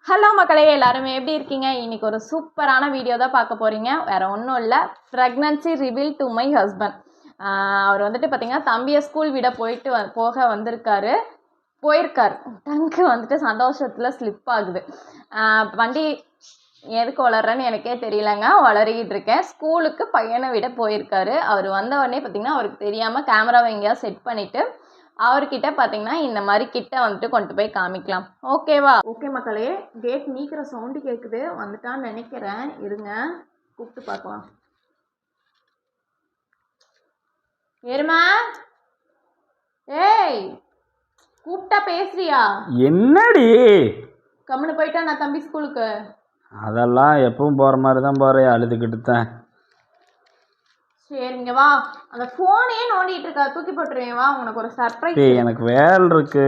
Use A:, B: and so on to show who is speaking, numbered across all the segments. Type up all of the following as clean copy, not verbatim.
A: Hello மக்களே, எல்லாருமே எப்படி இருக்கீங்க? இன்னைக்கு ஒரு சூப்பரான வீடியோ தான் பார்க்க போறீங்க. வேற ஒன்றும் இல்லை, pregnancy reveal to my husband. அவர் வந்துட்டு பார்த்தீங்கன்னா தம்பியை ஸ்கூல் விட போக போயிருக்காரு. டங்கு வந்துட்டு சந்தோஷத்தில் ஸ்லிப் ஆகுது. வண்டி எதுக்கு வளர்றேன்னு எனக்கே தெரியலங்க, வளரிக்கிட்டு இருக்கேன். ஸ்கூலுக்கு பையனை விட போயிருக்காரு. அவர் வந்த உடனே பார்த்தீங்கன்னா அவருக்கு தெரியாமல் கேமராவை எங்கேயாவது செட் பண்ணிவிட்டு அவர்கிட்ட பார்த்தீங்கன்னா இந்த மாதிரி கிட்ட வந்துட்டு கொண்டு போய் காமிக்கலாம். ஓகேவா? ஓகே மக்களே, கேட் நீக்கிற சவுண்டு கேட்குது, வந்துட்டான்னு நினைக்கிறேன். இருங்க, கூப்பிட்டு பார்க்கலாம். ஏறுமா, ஏய் கூப்பிட்டா பேசுறியா?
B: என்னடி
A: கம்முன்னு போயிட்டா நான் தம்பி ஸ்கூலுக்கு?
B: அதெல்லாம் எப்பவும் போகிற மாதிரி தான் போகிறேன், அழுதுகிட்டு தான்.
A: சரிங்க வா, அந்த ஃபோனே நோண்டிட்டு இருக்கா, தூக்கி போட்டுருவேன். வா, உனக்கு ஒரு சர்ப்ரைஸ்.
B: எனக்கு வேலை இருக்கு,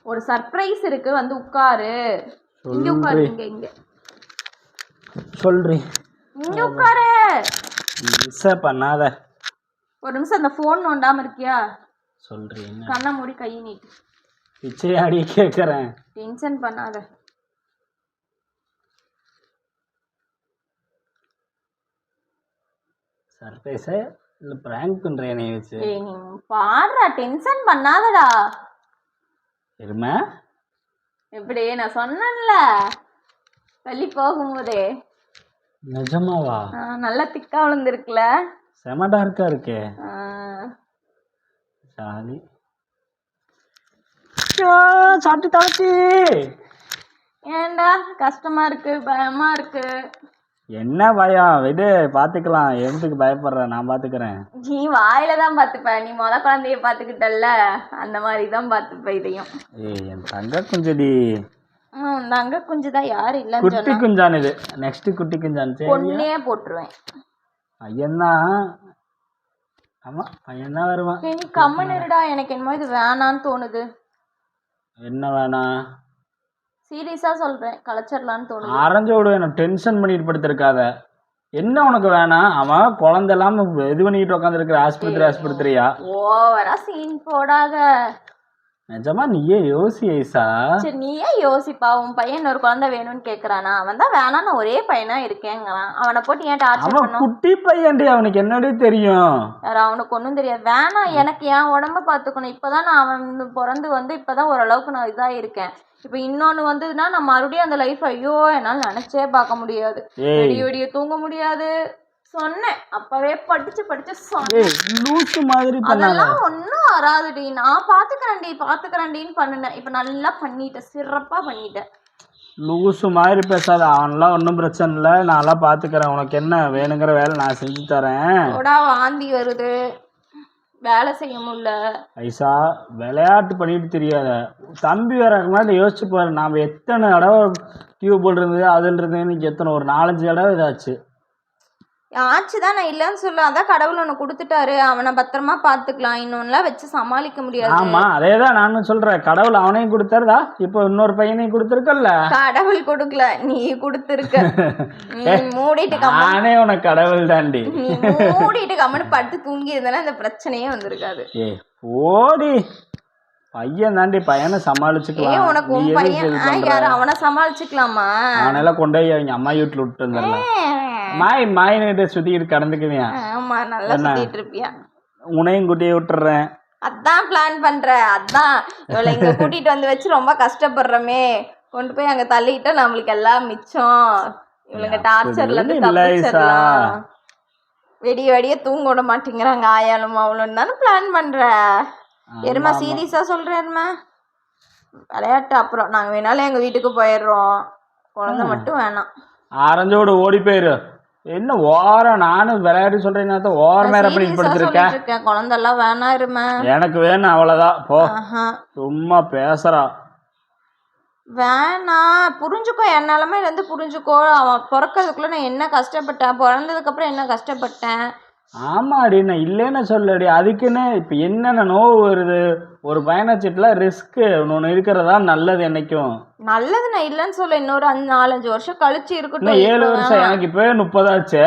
B: ஒரு
A: சர்ப்ரைஸ் இருக்கு, வந்து உட்காரு. இங்க உட்காரு, இங்க
B: சொல்றி,
A: இங்க உட்காரு.
B: மிஸ் பண்ணாத.
A: ஒரு நிமிஷம் அந்த ஃபோன் நோண்டாம இருக்கியா?
B: சொல்றி,
A: கண்ணை மூடி கை நீட்டு.
B: பிச்சையாடி கேட்குறேன்,
A: டென்ஷன் பண்ணாத.
B: சர்ப்ரைஸே இல்லை ப்ராங்க் பண்ணுறேன் வச்சு.
A: நீ பாடுறா, டென்ஷன் பண்ணாதடா.
B: இருமா,
A: எப்படி நான் சொன்னேன்ல பள்ளி போகும்போதே.
B: நிஜமாவா?
A: நல்லா திக்கா விழுந்துருக்குல,
B: செம டார்க்கா இருக்கே. சாலி சாப்பிட்டு தாச்சி.
A: ஏன்டா கஷ்டமா இருக்கு, பயமா இருக்கு?
B: என்ன பயம்? விடு, பாத்துக்கலாம். எதுக்கு பயப்படுற? நான் பாத்துக்கிறேன்.
A: நீ வாயில தான் பாத்துப்ப, நீ முத குழந்தைய பாத்துக்கிட்டல்ல, அந்த மாதிரிதான் பாத்துப்ப இதையும்.
B: என் தங்க குஞ்சடி.
A: தங்க குஞ்சுதான், யாரு இல்ல?
B: குட்டி குஞ்சான் இது. நெக்ஸ்ட் குட்டி குஞ்சான்
A: பொண்ணே போட்டுருவேன்.
B: பையன்தான். ஆமா, பையன்தான் வருவான்.
A: நீ கம்மன் இருடா, எனக்கு என்னமோ இது வேணான்னு தோணுது.
B: என்ன வேணாம்?
A: சீரியஸா சொல்றேன், கலைச்சிடலான்னு தோணுது.
B: அரைஞ்சு விடுவேன், டென்ஷன் பண்ணிட்டு படுத்திருக்காத. என்ன உனக்கு வேணாம்? அவன் குழந்தை இல்லாம இது பண்ணிட்டு உட்காந்துருக்கிற ஆஸ்பத்திரியா?
A: ஓவரா சீன் போடாத.
B: நிஜமா நீயே யோசி ஐசா.
A: சரி, நீயே யோசிப்பா. உன் பையன் ஒரு குழந்தை வேணும்னு கேக்குறானா? அவன் தான் வேணான்னு ஒரே பையனா இருக்கேங்கிறான். அவனை போட்டு ஏன் டார்ச்சர் பண்ணணும்?
B: குட்டி பையன்டி, அவனுக்கு என்னடி தெரியும்?
A: யார்? அவனுக்கு ஒன்றும் தெரியாது. வேணாம், எனக்கு என் உடம்ப பார்த்துக்கணும். இப்போதான் நான் அவன் பிறந்து வந்து இப்போதான் ஓரளவுக்கு நான் இதாக இருக்கேன். இப்போ இன்னொன்று வந்ததுன்னா நான் மறுபடியும் அந்த லைஃப், ஐயோ என்னால் நினச்சே பார்க்க முடியாது. விடிய தூங்க முடியாது. சொன்னேன் அப்பவே, படிச்சு சொன்னேன். அதெல்லாம் ஒன்றும் வராதுடி, நான் பாத்துக்கிறேன்டின்னு பண்ணினேன். இப்போ நல்லா பண்ணிட்டேன், சிறப்பா பண்ணிட்டேன்.
B: லூசு மாதிரி பேசாத. அவன்லாம் ஒன்றும் பிரச்சனை இல்லை, நான்லாம் பார்த்துக்கிறேன். உனக்கு என்ன வேணுங்கிற வேலை நான் செஞ்சு தரேன்.
A: வாந்தி வருது, வேலை செய்ய முடியல.
B: ஐசா, விளையாட்டு பண்ணிட்டு தெரியாத. தம்பி வர மாதிரி யோசிச்சு பாரு, நாம் எத்தனை தடவை டியூப் இருந்தது, அதில் இருந்தது, எத்தனை ஒரு 4-5 தடவை இதாச்சு.
A: ஆச்சுதான், நான் இல்லைன்னு சொல்ல. அதான் கடவுள் ஒன்று கொடுத்துட்டாரு, அவனை பத்திரமா பார்த்துக்கலாம். இன்னொன்னுலாம் வச்சு சமாளிக்க முடியாது.
B: ஆமா, அதேதான் நானும் சொல்றேன். கடவுள் அவனையும் கொடுத்தாருதா, இப்போ இன்னொரு பையனையும் கொடுத்துருக்கல்ல.
A: கடவுள் கொடுக்கல, நீ கொடுத்துருக்க. மூடிட்டு
B: நானே உனக்கு கடவுள் தாண்டி.
A: மூடிட்டு கம்மனு படுத்து தூங்கி இருந்தாலும் இந்த பிரச்சனையே வந்திருக்காது.
B: ஓடி பையன் தாண்டி, பையனை சமாளிச்சுக்கலாம்.
A: உனக்கு உன் பையன் யாரு? அவனை சமாளிச்சுக்கலாமா?
B: அவனெல்லாம் கொண்டு போய் அவங்க அம்மா வீட்டுல விட்டு வந்துடலாம். மாயின்னு சுத்திக்கிட்டு கடந்துக்குவியா?
A: ஆமா, நல்லா சுத்திட்டு இருப்பியா?
B: உனையும் கூட்டியே விட்டுறேன்.
A: அதான் பிளான் பண்ற. அதான் இவளை இங்க கூட்டிட்டு வந்து வச்சு ரொம்ப கஷ்டப்படுறமே, கொண்டு போய் அங்க தள்ளிட்டா நம்மளுக்கு எல்லாம் மிச்சம். இவளுங்க டார்ச்சர்ல இருந்து தப்பிச்சிடலாம். வெடிய தூங்க விட மாட்டேங்கிறாங்க ஆயாலும் அவளும் தானே பிளான் பண்ற. எருமா, சீரியஸா சொல்றேன்மா, விளையாட்டு. அப்புறம் நாங்க வேணாலும் எங்க வீட்டுக்கு போயிடுறோம், குழந்தை மட்டும் வேணாம்.
B: ஆரஞ்சோடு ஓடி போயிரு. என்ன ஓரம்? நானும் விளையாட்டு சொல்றேன், ஓரம் மேல பண்ணி படுத்திருக்கேன்.
A: குழந்தெல்லாம் வேணாம் இருமா.
B: எனக்கு வேணும், அவ்வளவுதான். போ, சும்மா பேசுறா.
A: வேணாம், புரிஞ்சுக்கோ. என் நிலமையில இருந்து புரிஞ்சுக்கோ. அவன் பிறக்கிறதுக்குள்ள நான் என்ன கஷ்டப்பட்டேன், பிறந்ததுக்கு அப்புறம் என்ன கஷ்டப்பட்டேன்.
B: ஆமாடி, நான் இல்லைன்னு சொல்லடி. அதுக்குன்னு இப்போ என்னென்ன நோவு வருது. ஒரு பயணச்சீட்டில் ரிஸ்க்கு ஒன்று இருக்கிறதா நல்லது. என்னைக்கும்
A: நல்லது, நான் இல்லைன்னு சொல்ல. இன்னொரு 4-5 வருஷம் கழிச்சு இருக்கட்டும்.
B: 7 வருஷம், எனக்கு இப்போ 30 ஆச்சு.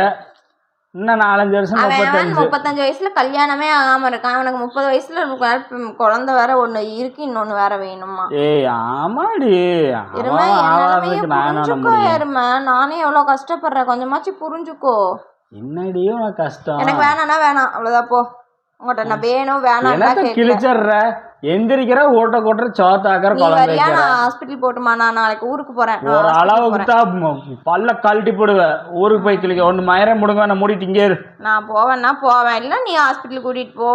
B: இன்னும் 4-5 வருஷம்
C: அவன்
B: 35.
C: 35 வயசுல கல்யாணமே ஆகாம இருக்கான். அவனுக்கு 30 வயசுல குழந்தை வேற ஒண்ணு இருக்கு, இன்னொன்னு வேற வேணுமா?
B: ஏய் ஆமாடி,
C: எருமை
B: அவன்
C: என்
B: ஆவாததுக்கு
C: நிலைமைய
B: நான் என்ன பண்ண
C: புரிஞ்சுக்கோ
B: முடியும்?
C: எருமை. நானே எவ்வளவு கஷ்டப்படுறேன், கொஞ்சமாச்சு புரிஞ்சுக்கோ.
B: என்னடி உனக்கு கஷ்டம்?
C: எனக்கு வேணாம்னா வேணாம், அவ்வளவுதான் போ. உங்கள்கிட்ட நான் வேணும் வேணாம்
B: என்னத்த
C: கேட்கல.
B: கிழிச்சிடுற, எந்திரிக்கிற ஓட்ட கொட்டுற சோத்தாக்கிற
C: நீ
B: குழந்தை
C: வரியா?
B: வைக்கிற.
C: நான் ஹாஸ்பிட்டல் போட்டுமா? நான் நாளைக்கு ஊருக்கு போறேன். நான்
B: ஒரு
C: hospital
B: அளவுக்கு
C: போறேன்.
B: தான் பல்ல கழட்டி போடுவேன். ஊருக்கு போய் கிளிக்க ஒன்று மயிரம் முடுங்க, நான் மூடிட்டு இங்கே இரு.
C: நான் போவேன்னா போவேன், இல்லை நீ ஹாஸ்பிட்டல் கூட்டிட்டு போ.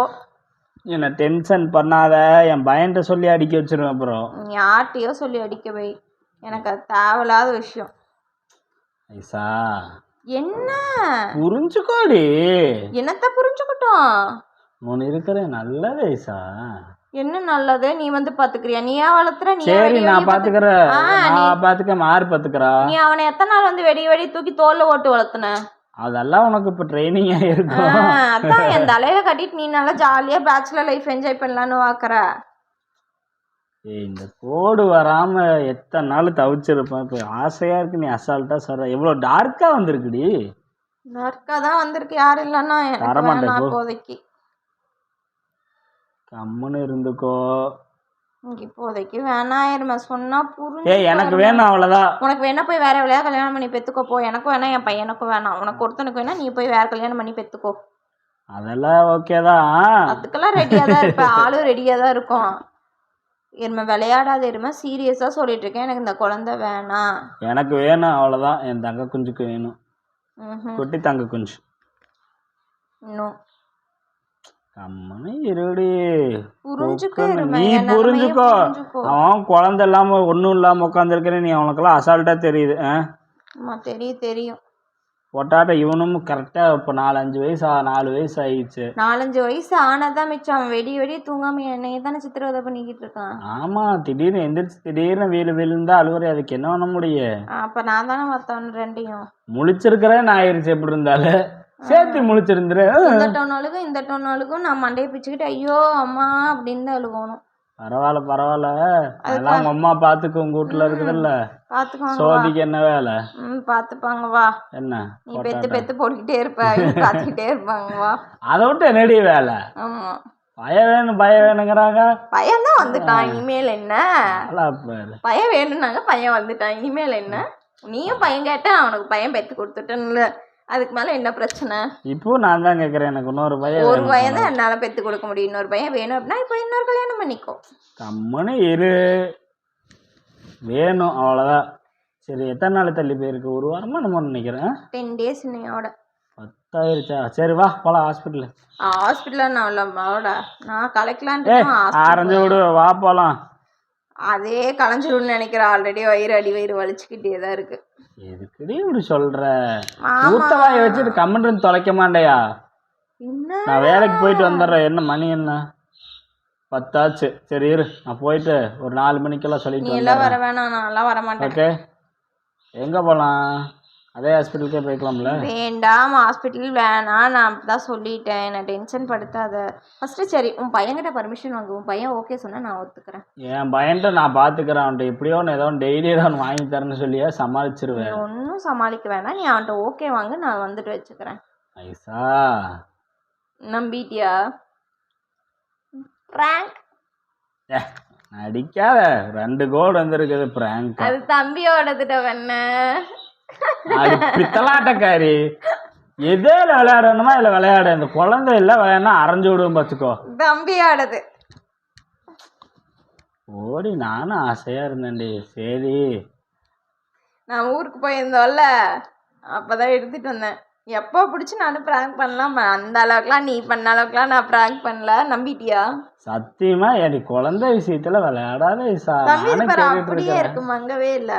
B: என்ன டென்ஷன் பண்ணாத, என் பையன்கிட்ட சொல்லி அடிக்க வச்சிருவேன் அப்புறம்.
C: நீ யார்கிட்டயோ சொல்லி அடிக்க வை, எனக்கு அது தேவையில்லாத விஷயம்.
B: ஐசா
C: என்ன
B: புரிஞ்சுக்கோடி.
C: என்னத்த புரிஞ்சுக்கிட்டோம்?
B: உன் இருக்கிற நல்லது ஐசா.
C: என்ன நல்லது? நீ வந்து பாத்துக்கிறியா? நீயா வளர்த்துற? நீ
B: சரி நான் பாத்துக்கிறேன். நான் பாத்துக்க, மாறு பாத்துக்கிறா.
C: நீ அவனை எத்தனை நாள் வந்து வெடி வெடி தூக்கி தோல்ல ஓட்டு வளர்த்துன?
B: அதெல்லாம் உனக்கு இப்ப ட்ரைனிங்கா இருக்கும்.
C: அதான் என் தலையில கட்டிட்டு நீ நல்லா ஜாலியா பேச்சுலர் லைஃப் என்ஜாய் பண்ணலான்னு பாக்குற.
B: இந்த கோடு வராம எத்தனை நாள் தவிச்சிருப்பேன். இப்ப ஆசையா இருக்கு, நீ அசால்ட்டா சொல்ற. எவ்வளவு டார்க்கா வந்திருக்குடி.
C: டார்க்கா தான் வந்திருக்கு, யாரும் இல்லன்னா எனக்கு வேணாம் இப்போதைக்கு.
B: கம்முன்னு இருந்துக்கோ.
C: இப்போதைக்கு வேணாயிருமா சொன்னா புரிஞ்சு.
B: எனக்கு வேணும் அவ்வளவுதான்.
C: உனக்கு வேணா போய் வேற விளையா கல்யாணம் பண்ணி பெத்துக்கோ போ. எனக்கும் வேணா, என் பையனுக்கும் வேணாம். உனக்கு ஒருத்தனுக்கு வேணா நீ போய் வேற கல்யாணம் பண்ணி பெத்துக்கோ.
B: அதெல்லாம் ஓகே தான்.
C: அதுக்கெல்லாம் ரெடியா தான் இருப்பேன், ஆளும் ரெடியா தான் இருக்கும். எருமை விளையாடாத எருமை, சீரியஸா சொல்லிட்டு இருக்கேன். எனக்கு இந்த குழந்தை வேணாம்.
B: எனக்கு வேணும் அவ்வளவுதான். என் தங்க குஞ்சுக்கு வேணும். குட்டி தங்க குஞ்சு.
C: இன்னும்
B: கம்மனு இருடி.
C: புரிஞ்சுக்கோ,
B: நீ புரிஞ்சுக்கோ. அவன் குழந்தை இல்லாம ஒன்றும் இல்லாம உட்காந்துருக்கிறேன், நீ அவனுக்கெல்லாம் அசால்ட்டா தெரியுது.
C: தெரியும்.
B: பொட்டாட்ட இவனும் கரெக்டா இப்போ 4-5 வயசு 4 வயசு ஆயிடுச்சு.
C: 4-5 வயசு ஆனதான் மிச்சம். அவன் வெடி வெடி தூங்காம என்னைய தானே சித்திரவதை பண்ணிக்கிட்டு இருக்கான்.
B: ஆமா, திடீர்னு எந்திரிச்சு திடீர்னு விழுந்தா அழுவுறே, அதுக்கு என்ன பண்ண முடியும்?
C: அப்ப நான் தானே மத்தவன் ரெண்டையும்
B: முழிச்சிருக்கிறேன்னு ஆயிருச்சு. எப்படி இருந்தாலும் சேர்த்து முழிச்சிருந்துரு.
C: இந்த டோனாலுக்கும் நான் மண்டையை பிச்சுக்கிட்டு ஐயோ அம்மா அப்படின்னு தான் அழுகணும்.
B: பரவாயில்ல. அதெல்லாம் உங்க அம்மா பாத்துக்கு, உங்க வீட்டுல இருக்குதுல்ல,
C: பாத்துக்குவாங்க.
B: சோதிக்கு என்ன வேலை?
C: பாத்துப்பாங்க வா.
B: என்ன
C: நீ பெத்து போட்டுக்கிட்டே இருப்ப, பாத்துக்கிட்டே இருப்பாங்க வா.
B: அதை விட்டு என்னடி வேலை?
C: ஆமா,
B: பயம் வேணுங்கிறாங்க.
C: பையன் தான் வந்துட்டான், இனிமேல் என்ன?
B: பயம்
C: வேணும்னாங்க, பையன் வந்துட்டான், இனிமேல் என்ன? நீயும் பையன் கேட்ட, அவனுக்கு பையன் பெத்து கொடுத்துட்டேன்ல, அதுக்கு மேல என்ன பிரச்சனை?
B: இப்போ நான் தான் கேட்கறேன், எனக்கு இன்னொரு பையன்.
C: ஒரு பையன் தான் என்னால பெத்து கொடுக்க முடியும். இன்னொரு பையன் வேணும் அப்படின்னா இப்போ இன்னொரு கல்யாணம் பண்ணிக்கோ.
B: கம்முன்னு இரு. வேணும் அவ்வளோதான். சரி, எத்தனை நாள் தள்ளி போயிருக்கு? ஒரு வாரமா நம்ம நினைக்கிறேன்.
C: 10 days இன்னையோட
B: 10 ஆயிருச்சா? சரி வா போலாம் ஹாஸ்பிட்டல்.
C: ஹாஸ்பிட்டல் நான் கலைக்கலான்
B: ஆரஞ்சு விடு, வா போலாம்.
C: அதே கலைஞ்சிடும்னு நினைக்கிறேன். ஆல்ரெடி அடி வயிறு வலிச்சுக்கிட்டே தான் இருக்கு.
B: எதுக்குடி இப்படி சொல்ற? ஊத்தவாயை வச்சுட்டு கம்மன் தொலைக்க மாட்டேயா? நான் வேலைக்கு போயிட்டு வந்துடுறேன். என்ன மணி என்ன 10 ஆச்சு. சரி இரு, நான் போயிட்டு ஒரு 4 மணிக்கெல்லாம் சொல்லிட்டு
C: நீ எல்லாம் வர வேணாம், நான் எல்லாம் வர மாட்டேன்.
B: ஓகே, எங்க போலாம்? அதே ஹாஸ்பிட்டலுக்கே போய்க்கலாம்ல?
C: வேண்டாம், ஹாஸ்பிட்டல் வேணாம், நான் அப்படிதான் சொல்லிட்டேன். என்ன டென்ஷன் படுத்தாத. ஃபர்ஸ்ட் சரி உன் பையன்கிட்ட பர்மிஷன் வாங்கு. உன் பையன் ஓகே சொன்னா நான் ஒத்துக்கிறேன்.
B: என் பையன்ட்ட நான் பாத்துக்கிறேன். அவன்கிட்ட எப்படியோ ஏதோ டெய்லி ஏதாவது வாங்கி தரேன்னு சொல்லியே சமாளிச்சிருவேன்.
C: ஒன்னும் சமாளிக்க வேணாம், நீ அவன்கிட்ட ஓகே வாங்க, நான் வந்துட்டு வச்சுக்கிறேன்.
B: ஐசா
C: நம்பிட்டியா? பிராங்க்
B: நடிக்காத. 2 கோடு வந்திருக்குது பிராங்க்.
C: அது தம்பியோடதுட்ட வேண.
B: அது பித்தலாட்டக்காரி. எதே விளையாடணுமா இல்ல விளையாட. இந்த குழந்தை இல்ல விளையாடனா அரைஞ்சு விடுவோம் பார்த்துக்கோ.
C: தம்பியோடது.
B: ஓடி, நானும் ஆசையா இருந்தேன்டி. சரி,
C: நான் ஊருக்கு போயிருந்தோம்ல, அப்பதான் எடுத்துட்டு வந்தேன். எப்போ பிடிச்சி நானும் ப்ராங்க் பண்ணலாம். அந்த அளவுக்குலாம் நீ பண்ண அளவுக்குலாம் நான் ப்ராங்க் பண்ணல. நம்பிட்டியா?
B: சத்தியமா என் குழந்தை விஷயத்துல விளையாடாத ஐசா.
C: அப்படியே இருக்கு, மங்கவே இல்ல.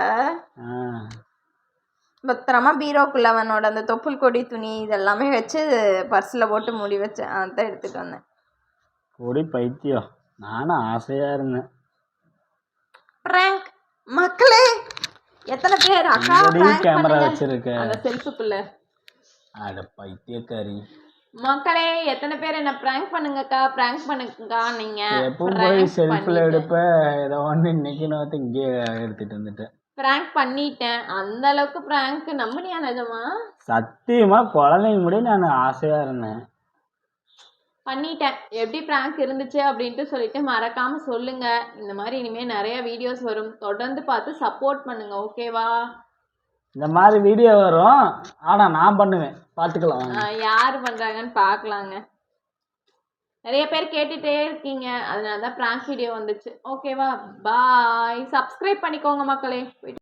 C: பத்திரமா பீரோக்குள்ள அவனோட அந்த தொப்புள் கொடி துணி இதெல்லாமே வச்சு பர்ஸ்ல போட்டு மூடி வச்சேன். அதான் எடுத்துட்டு வந்தேன்.
B: கொடி பைத்தியம். நானும் ஆசையா இருந்தேன்.
C: பிராங்க் மக்களே, எத்தனை பேர் அக்கா
B: கேமரா வச்சிருக்க
C: அந்த செல்ஃபுக்குள்ள?
B: அட பைத்தியக்காரி.
C: மக்களே, எத்தனை பேர் என்ன பிராங்க் பண்ணுங்கக்கா, பிராங்க் பண்ணுங்கக்கா. நீங்க
B: எப்பவும் போய் செல்ஃபில் எடுப்ப, ஏதோ ஒன்று இன்னைக்கு நான் இங்கே எடுத்துட்டு வந்துட்டேன்.
A: ப்ராங்க் பண்ணிட்டேன். அந்த அளவுக்கு ப்ராங்க் நம்பினியா நிஜமா?
B: சத்தியமா குழந்தைங்க முடிய நான் ஆசையா இருந்தேன்.
A: பண்ணிட்டேன். எப்படி ப்ராங்க் இருந்துச்சு அப்படின்ட்டு சொல்லிட்டு மறக்காம சொல்லுங்க. இந்த மாதிரி இனிமேல் நிறைய வீடியோஸ் வரும். தொடர்ந்து பார்த்து சப்போர்ட் பண்ணுங்க. ஓகேவா?
B: இந்த மாதிரி வீடியோ வரும், ஆனா நான் பண்ணுவேன், பார்த்துக்கலாம் வாங்க.
A: யார் பண்ணுறாங்கன்னு பார்க்கலாங்க. நிறைய பேர் கேட்டுட்டே இருக்கீங்க, அதனால தான் ப்ராங்க் வீடியோ வந்துச்சு. ஓகேவா? பாய். சப்ஸ்கிரைப் பண்ணிக்கோங்க மக்களே.